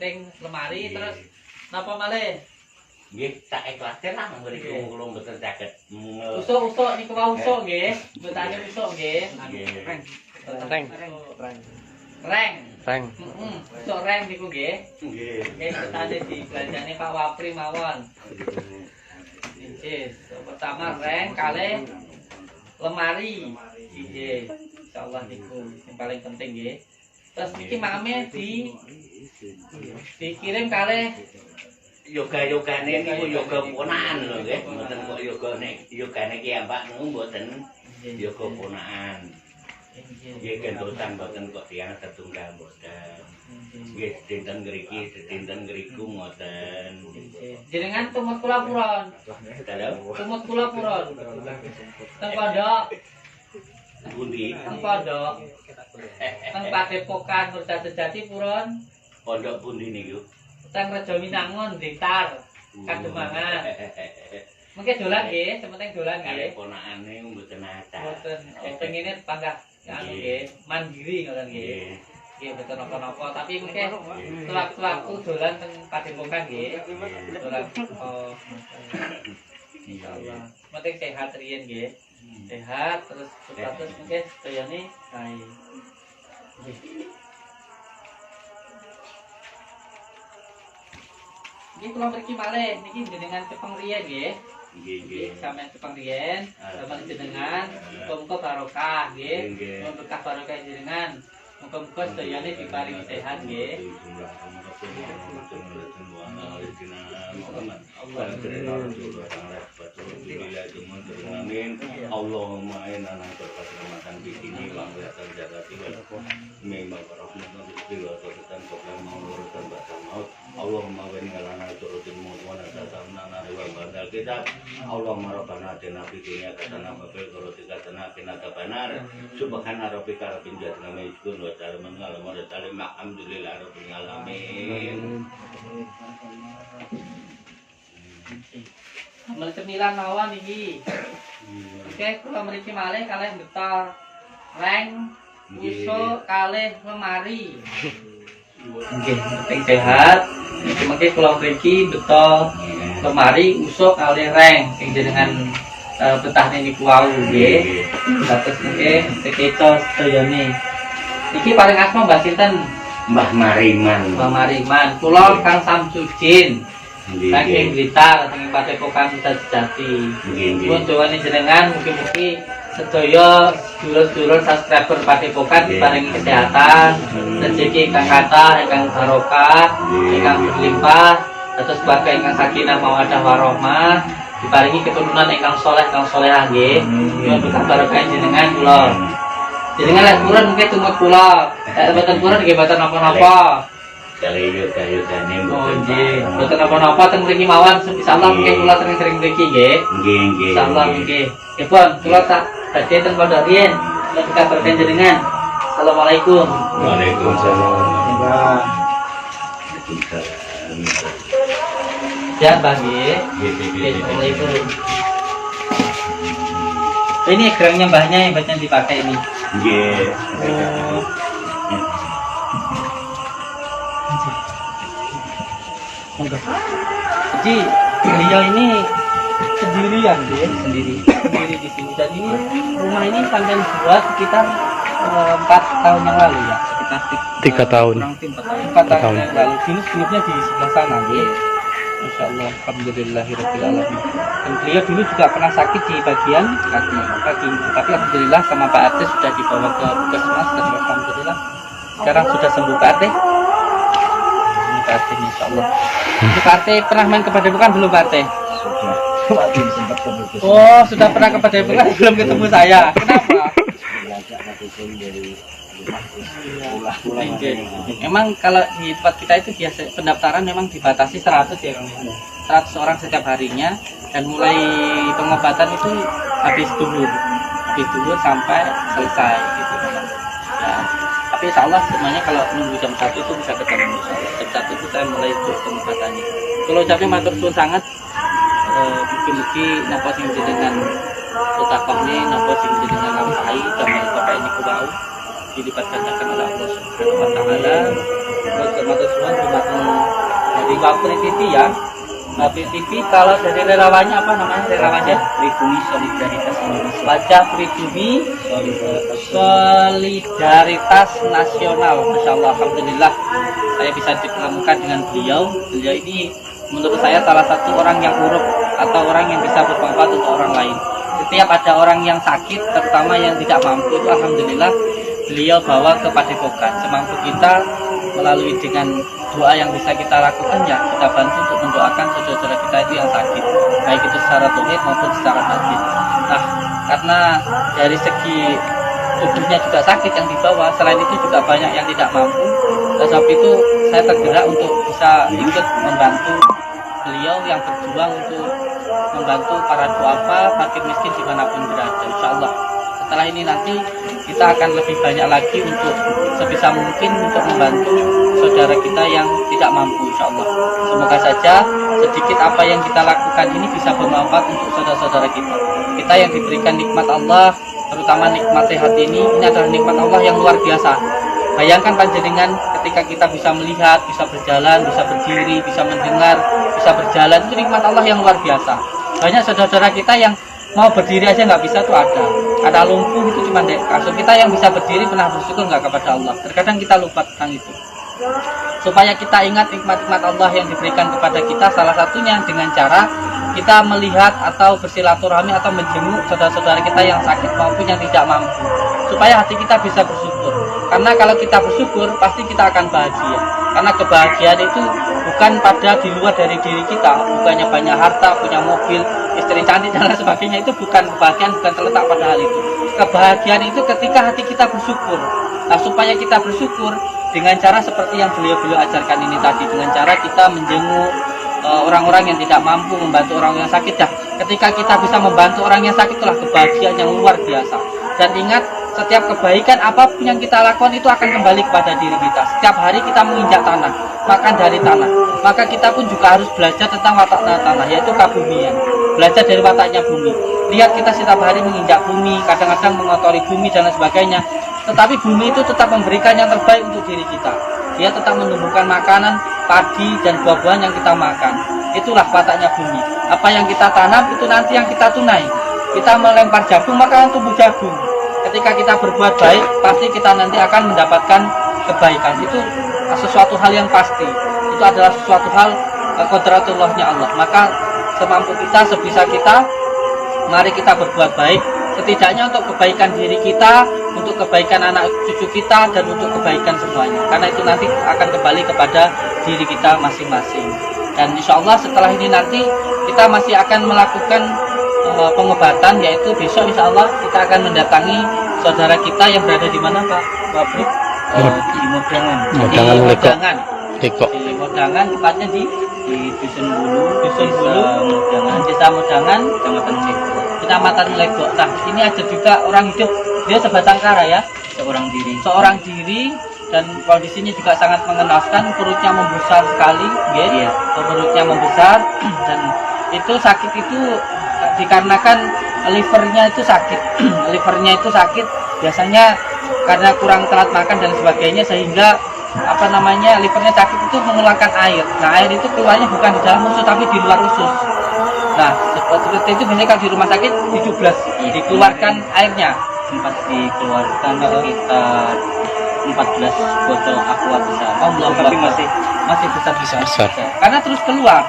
penting lemari terus napa malih? Nggih, tak ikhlaske lah mriku kula mboten saged. Usuk niku wae usuk nggih. Betane usuk nggih. Reng. Usuk reng niku nggih. Nggih. Nggih, betane dibelanjane Pak Wapri mawon. Nggih, pertama reng kalih lemari. Nggih. Insyaallah niku yang paling penting nggih. Terus niki mame dikirim kalih yoga-yogane niku yoga ponakan lho nggih, mboten kok yogane ki ambak niku mboten yoga ponakan. Nggih gentosan mboten kok tiyang setunggal mboten. Nggih dinten ngriki dinten ngriku ngoten. Jenengan tumut kula puron. Tumut kula puron. Teng pondok. Pundi? Teng pondok. Teng Padepokan Murda Sejati puron. Pondok pundi niku? Teng Rejo Minangun, Blitar, Kademangan. Mungkin dolan nggih, sementing dolan nggih. Ponakane mboten acah. Mboten, pengine panggah anu nggih, mandiri ngoten nggih. Nggih mboten napa-napa, tapi mungkin sewaktu-waktu dolan teng Padepokan nggih. Dolan insyaallah. Penting sehat riyen nggih. Sehat terus mungkin sedayane bae. Nggih. Nggih kula mriki malih niki jenengan Cepeng riyen nggih. Nggih, sampeyan Cepeng riyen, sampeyan jenengan muga-muga barokah nggih. Berkah barokah jenengan. Muga-muga sedayane diparingi sehat nggih. Allahumma inna nas'aluka rahmatan fi dini wa amratan jagati wal mimma rahmatan fi waqtan qabla mawludatan ba'da maut. Allahumma wa inna lana turutin maut wa nasatamna nari wa badal kitab. Allahumma rabbana atina fid dunya hasanah wa fil akhirati hasanah wa qina adzabannar. Subhana rabbika rabbil izzati amma yasifun wa salamun alal mursalin walhamdulillahi rabbil alamin. Amal cemilan mawon iki. Oke, kula mriki malih kalih betar reng, usuk kalih lemari. Nggih, penting sehat. Mengke kula mriki beto lemari, usuk kalih reng sing jenengan betahne niku wau nggih. Terus mengke sekeco sedayane. Iki paling asma Mbah sinten? Mbah Mariman. Mbah Mariman. Kula Kang Samsudin. Saking Blitar saking Padepokan Murda Sejati. Nuwun doane jenengan mugi-mugi sedaya sedulur-sedulur subscriber Padepokan diparingi kesehatan, rezeki ingkang kathah, ingkang barokah, ingkang berlimpah, dados keluarga ingkang sakinah mawaddah warahmah, diparingi keturunan ingkang saleh kang salehah nggih. Nuwun berkah barokah jenengan kula. Jenengan lek purun mungkin tumut kula. Lek mboten purun nggih mboten napa-napa. Yoga-yogane nggih. Mboten napa-napa teng mriki mawon insyaallah mungkin kula sering-sering mriki nggih. Nggih, nggih. Insyaallah nggih. Ya pun, kula tak badhe teng pondok riyen. Kula kabar jenengan. Assalamualaikum. Waalaikumsalam. Ya, Mbah nggih. Assalamualaikum. Ini gerangnya mbahnya yang banyak dipakai ini. Nggih. Jadi beliau ini sendirian deh, sendiri di sini. Dan ini rumah ini sampai dibuat sekitar 4 tahun yang lalu ya, sekitar 3 tahun. 4 tahun yang lalu. Dulu sebelumnya di sebelah sana deh. Insyaallah, alhamdulillahirabbil alamin. Dan beliau dulu juga pernah sakit di bagian kaki, tapi alhamdulillah sama Pak RT sudah dibawa ke puskesmas dan alhamdulillah sekarang sudah sembuh Pak RT. Ini Pak RT insyaallah. Pak RT pernah main ke Padepokan belum Pak RT? Sudah. Oh, sudah pernah ke Padepokan belum ketemu saya. Kenapa? Emang kalau di tempat kita itu biasa pendaftaran memang dibatasi 100 ya Kang. 100 orang setiap harinya dan mulai pengobatan itu habis duhur sampai selesai gitu kan. Ya, tapi insyaallah semuanya kalau nunggu jam 1 itu bisa ketemu insyaallah. Jam 1 itu saya mulai pengobatannya. Kalau ucapnya matur suwun sangat mugi-mugi napa sing jenengan utakane napa sing jenengan lampahi damel bapak ini kuwau dilipat gandakan oleh Allah Subhanahu wa taala. Matur suwun dumateng Bapri TV ya. Bapri TV kalau dari relawannya apa namanya relawannya? Pribumi Solidaritas Indonesia. Wajah Pribumi Solidaritas Nasional. Masya Allah, alhamdulillah saya bisa dipertemukan dengan beliau. Beliau ini menurut saya salah satu orang yang uruf atau orang yang bisa bermanfaat untuk orang lain. Setiap ada orang yang sakit, terutama yang tidak mampu, itu alhamdulillah beliau bawa ke Padepokan. Semampu kita melalui dengan doa yang bisa kita lakukan, ya kita bantu untuk mendoakan saudara-saudara kita itu yang sakit, baik itu secara tauhid maupun secara batin. Nah, karena dari segi tubuhnya juga sakit yang dibawa, selain itu juga banyak yang tidak mampu. Oleh sebab itu saya tergerak untuk bisa ikut membantu beliau yang berjuang untuk membantu para duafa, fakir miskin dimanapun berada. Insya Allah setelah ini nanti kita akan lebih banyak lagi untuk sebisa mungkin untuk membantu saudara kita yang tidak mampu, insya Allah. Semoga saja sedikit apa yang kita lakukan ini bisa bermanfaat untuk saudara-saudara kita. Kita yang diberikan nikmat Allah, terutama nikmat sehat ini adalah nikmat Allah yang luar biasa. Bayangkan panjenengan ketika kita bisa melihat, bisa berjalan, bisa berdiri, bisa mendengar, bisa berjalan, itu nikmat Allah yang luar biasa. Banyak saudara-saudara kita yang mau berdiri aja nggak bisa tuh ada lumpuh itu cuma dek kasur. Kita yang bisa berdiri pernah bersyukur nggak kepada Allah? Terkadang kita lupa tentang itu. Supaya kita ingat nikmat-nikmat Allah yang diberikan kepada kita, salah satunya dengan cara kita melihat atau bersilaturahmi atau menjenguk saudara-saudara kita yang sakit maupun yang tidak mampu, supaya hati kita bisa bersyukur. Karena kalau kita bersyukur pasti kita akan bahagia. Karena kebahagiaan itu bukan pada di luar dari diri kita, bukannya banyak harta, punya mobil, istri cantik dan lain sebagainya. Itu bukan kebahagiaan, bukan terletak pada hal itu. Kebahagiaan itu ketika hati kita bersyukur. Nah, supaya kita bersyukur dengan cara seperti yang beliau ajarkan ini tadi, dengan cara kita menjenguk orang-orang yang tidak mampu, membantu orang yang sakit. Dah, ketika kita bisa membantu orang yang sakit, itulah kebahagiaan yang luar biasa. Dan ingat, setiap kebaikan apapun yang kita lakukan itu akan kembali kepada diri kita. Setiap hari kita menginjak tanah, makan dari tanah, maka kita pun juga harus belajar tentang watak tanah, yaitu kebumian. Belajar dari wataknya bumi. Lihat, kita setiap hari menginjak bumi, kadang-kadang mengotori bumi dan lain sebagainya. Tetapi bumi itu tetap memberikan yang terbaik untuk diri kita. Dia tetap menumbuhkan makanan, padi dan buah-buahan yang kita makan. Itulah wataknya bumi. Apa yang kita tanam itu nanti yang kita tunai. Kita melempar jagung maka tumbuh jagung. Ketika kita berbuat baik, pasti kita nanti akan mendapatkan kebaikan. Itu sesuatu hal yang pasti. Itu adalah sesuatu hal qodratullahnya Allah. Maka semampu kita, sebisa kita, mari kita berbuat baik. Setidaknya untuk kebaikan diri kita, untuk kebaikan anak cucu kita, dan untuk kebaikan semuanya. Karena itu nanti akan kembali kepada diri kita masing-masing. Dan insya Allah setelah ini nanti kita masih akan melakukan pengobatan, yaitu besok insya Allah kita akan mendatangi saudara kita yang berada di mana Pak Wabri? Di Modangan. Di Modangan, tepatnya di Dusun Bulu, Desa Modangan, Kecamatan Legok. Nah, ini ada juga orang hidup, dia sebatang kara ya, seorang diri dan kondisinya juga sangat mengenaskan, perutnya membesar sekali, ya. Perutnya membesar dan itu sakit itu dikarenakan livernya itu sakit. Livernya itu sakit biasanya karena kurang telat makan dan sebagainya, sehingga livernya sakit itu mengeluarkan air. Nah, air itu keluarnya bukan di dalam usus tapi di luar usus. Nah, seperti itu biasanya kalau di rumah sakit dicublas, dikeluarkan airnya. Sempat dikeluarkan sekitar 14 botol aqua besar. Tapi masih besar. Karena terus keluar.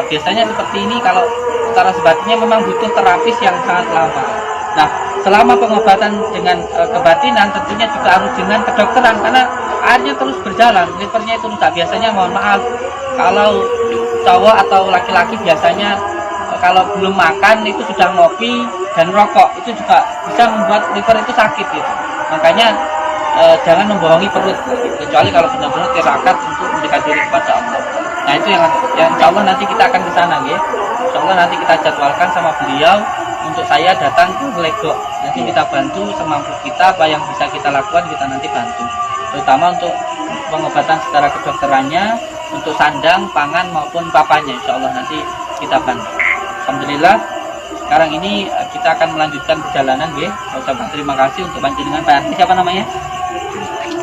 Biasanya seperti ini kalau secara sebatinya memang butuh terapis yang sangat lama. Nah, selama pengobatan dengan kebatinan tentunya juga harus dengan kedokteran, karena airnya terus berjalan, livernya itu rusak. Biasanya mohon maaf, kalau cowok atau laki-laki biasanya kalau belum makan itu sudah ngopi dan rokok, itu juga bisa membuat liver itu sakit gitu. Makanya jangan membohongi perut, kecuali kalau benar-benar tirakat untuk mendekat diri kepada Allah. Nah, itu yang insya Allah nanti kita akan ke sana ya. Insya Allah nanti kita jadwalkan sama beliau untuk saya datang ke Legok. Nanti kita bantu semampu kita, apa yang bisa kita lakukan kita nanti bantu. Terutama untuk pengobatan secara kedokterannya, untuk sandang, pangan maupun papanya, insya Allah nanti kita bantu. Alhamdulillah. Sekarang ini kita akan melanjutkan perjalanan ya. Saya ucapkan terima kasih untuk panjenengan Pak Edi. Siapa namanya?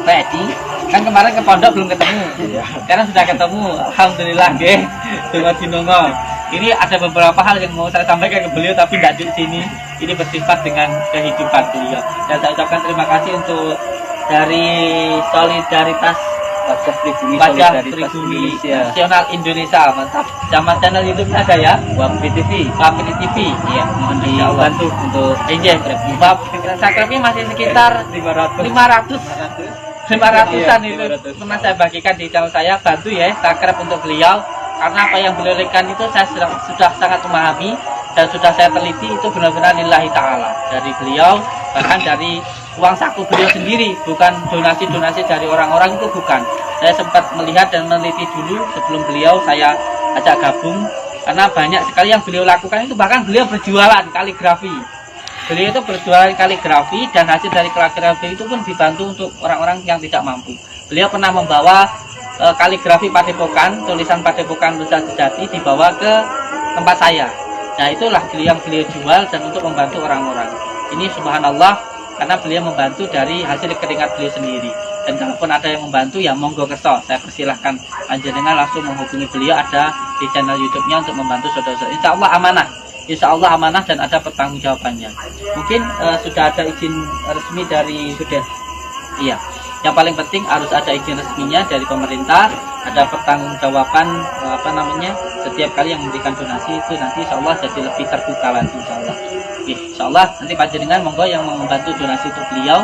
Pak Edi. Kan kemarin ke pondok belum ketemu. Sekarang sudah ketemu. Alhamdulillah nggih. Donga dinonga. Ini ada beberapa hal yang mau saya sampaikan ke beliau tapi tidak di sini. Ini bersifat dengan kehidupan beliau. Dan saya ucapkan terima kasih untuk dari solidaritas Wajah Pribumi Wajah Solidaritas Pribumi Indonesia. Nasional Indonesia. Mantap. Sama channel YouTube-nya ada ya. Wapri TV. Wapri TV. Iya, mohon Insya Allah. dibantu untuk Bab subscribe-nya masih sekitar 500-an itu. Pernah saya bagikan di channel saya. Bantu ya subscribe untuk beliau. Karena apa yang beliau berikan itu saya sudah sangat memahami dan sudah saya teliti, itu benar-benar lillahi ta'ala dari beliau, bahkan dari uang saku beliau sendiri, bukan donasi-donasi dari orang-orang, itu bukan. Saya sempat melihat dan meneliti dulu sebelum beliau saya ajak gabung, karena banyak sekali yang beliau lakukan itu. Bahkan beliau berjualan kaligrafi. Beliau itu berjualan kaligrafi dan hasil dari kaligrafi itu pun dibantu untuk orang-orang yang tidak mampu. Beliau pernah membawa kaligrafi Padepokan, tulisan Padepokan Nusa Sejati dibawa ke tempat saya. Nah, itulah yang beliau jual dan untuk membantu orang-orang. Ini subhanallah, karena beliau membantu dari hasil keringat beliau sendiri. Dan kalaupun ada yang membantu, ya monggo kerso. Saya persilahkan panjenengan langsung menghubungi beliau, ada di channel YouTube-nya untuk membantu saudara-saudara. Insya Allah amanah. Insya Allah amanah dan ada pertanggungjawabannya. Mungkin sudah ada izin resmi dari iya. Yang paling penting harus ada izin resminya dari pemerintah, ada pertanggungjawaban setiap kali yang memberikan donasi itu nanti insya Allah jadi lebih terbuka lagi insya Allah. Insya Allah nanti panjenengan monggo yang mau membantu donasi untuk beliau.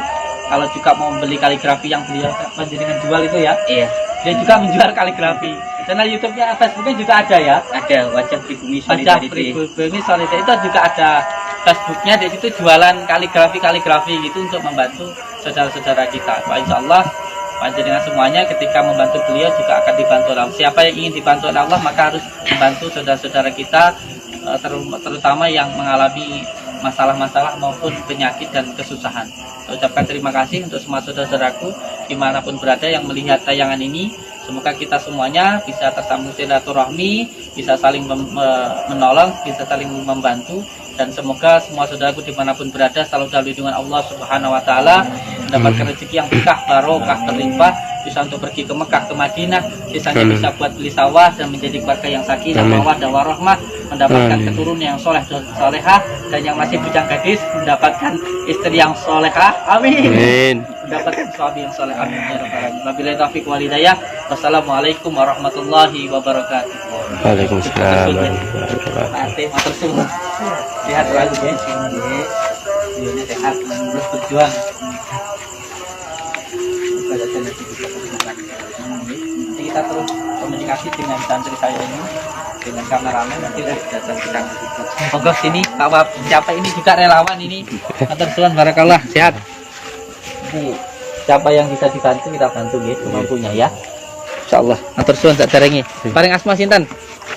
Kalau juga mau membeli kaligrafi yang beliau panjenengan jual itu ya. Iya. Dia juga menjual kaligrafi. Channel YouTube-nya, Facebooknya juga ada ya. Ada Wajah Pribumi Wajah Solidarity. Pribumi Solidarity itu juga ada Facebooknya, di situ jualan kaligrafi gitu untuk membantu saudara-saudara kita. Wah, insya Allah panjenengan semuanya ketika membantu beliau juga akan dibantu Allah. Siapa yang ingin dibantu oleh Allah maka harus membantu saudara-saudara kita, terutama yang mengalami masalah-masalah maupun penyakit dan kesusahan. Saya ucapkan terima kasih untuk semua saudara-saudaraku dimanapun berada yang melihat tayangan ini. Semoga kita semuanya bisa tersambung silaturahmi, bisa saling menolong, bisa saling membantu, dan semoga semua saudaraku dimanapun berada selalu dalam lindungan Allah Subhanahu Wa Taala, mendapatkan rezeki yang berkah, barokah, terlimpah, bisa untuk pergi ke Mekah, ke Madinah, sisanya bisa buat beli sawah dan menjadi keluarga yang sakinah, mawaddah warahmah, mendapatkan keturunan yang soleh dan solehah, dan yang masih bujang gadis mendapatkan istri yang solehah, amin. Mendapatkan suami yang soleh, amin ya rabbal alamin. Wabillahi taufiq wal hidayah. Wassalamualaikum warahmatullahi wabarakatuh. Waalaikumsalam warahmatullahi wabarakatuh. Sehat selalu ya. Ini sehat, terus berjuang. Nanti kita terus komunikasi dengan santri saya ini, dengan kameramen, nanti udah datang ke kami. Monggo sini, Pak Wab, siapa ini juga relawan ini. Matur suwun barakallah, sehat. Jadi, siapa yang bisa dibantu kita bantu gitu, kemampunya ya. Insyaallah. Matur suwun sak derenge. Paling asma sinten?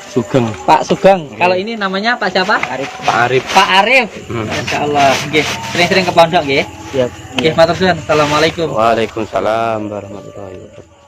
Sugeng. Pak Sugeng. Kalau ini namanya Pak siapa? Arif. Pak Arif. Pak Arif. Insyaallah. Nggih, sering-sering ke pondok nggih. Siap. Nggih, matur suwun. Assalamualaikum. Waalaikumsalam warahmatullahi wabarakatuh.